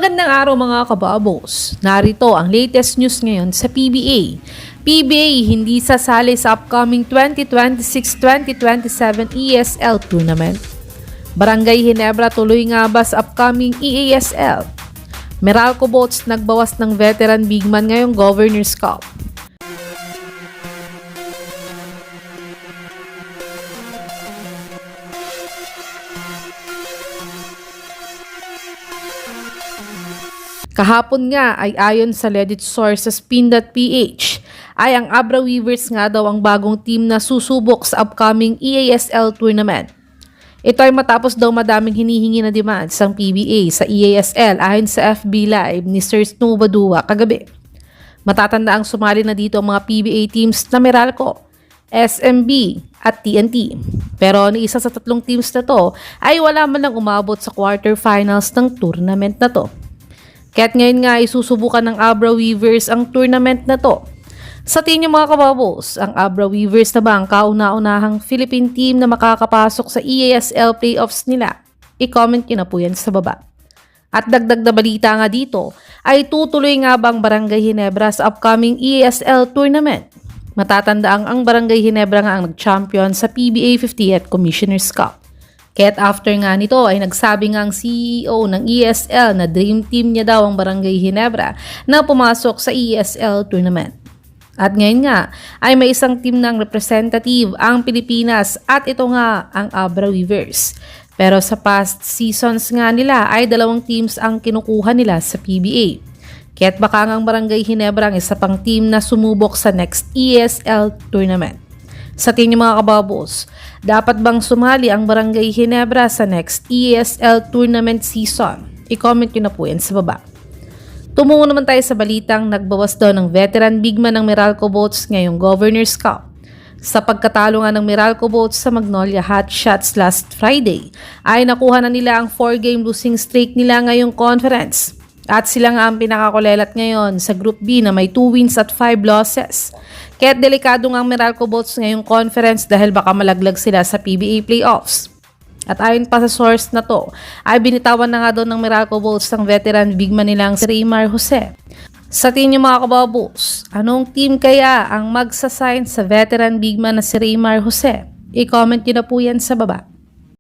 Magandang araw mga kababos. Narito ang latest news ngayon sa PBA. PBA hindi sasali sa upcoming 2026-2027 ESL tournament. Barangay Ginebra tuloy nga ba sa upcoming EASL? Meralco Boats nagbawas ng veteran bigman ngayong Governor's Cup. Kahapon nga ay ayon sa legit source sa spin.ph ay ang Abra Weavers nga daw ang bagong team na susubok sa upcoming EASL tournament. Ito ay matapos daw madaming hinihingi na demands ng PBA sa EASL ayon sa FB Live ni Sir Snow Badua kagabi. Matatanda ang sumali na dito ang mga PBA teams na Meralco, SMB at TNT. Pero ni isa sa tatlong teams na to ay wala man lang umabot sa quarterfinals ng tournament na to. Kaya't ngayon nga ay susubukan ng Abra Weavers ang tournament na to. Sa tingin niyo mga kababos, ang Abra Weavers na ba ang kauna-unahang Philippine team na makakapasok sa EASL playoffs nila? I-comment niyo na po yan sa baba. At dagdag na balita nga dito, ay tutuloy nga bang Barangay Ginebra sa upcoming EASL tournament? Matatanda ang Barangay Ginebra nga ang nag-champion sa PBA 50th Commissioner's Cup. Kaya't after nga nito ay nagsabi nga ang CEO ng ESL na dream team niya daw ang Barangay Ginebra na pumasok sa ESL tournament. At ngayon nga ay may isang team ng representative ang Pilipinas at ito nga ang Abra Weavers. Pero sa past seasons nga nila ay dalawang teams ang kinukuha nila sa PBA. Kaya't baka nga ang Barangay Ginebra ang isa pang team na sumubok sa next ESL tournament. Sa tingin mga kababos, dapat bang sumali ang Barangay Ginebra sa next ESL tournament season? I-comment nyo na po yan sa baba. Tumungo naman tayo sa balitang nagbawas daw ng veteran bigman ng Meralco Boats ngayong Governor's Cup. Sa pagkatalo nga ng Meralco Boats sa Magnolia Hotshots last Friday, ay nakuha na nila ang 4-game losing streak nila ngayong conference. At sila nga ang pinakakulelat ngayon sa Group B na may 2 wins at 5 losses. Kaya't delikado nga ang Meralco Boats ngayong conference dahil baka malaglag sila sa PBA playoffs. At ayon pa sa source na to, ay binitawan na nga doon ng Meralco Boats ang veteran bigman nilang si Raymar Jose. Sa tingin niyo mga kababos, anong team kaya ang magsasign sa veteran bigman na si Raymar Jose? I-comment niyo na po yan sa baba.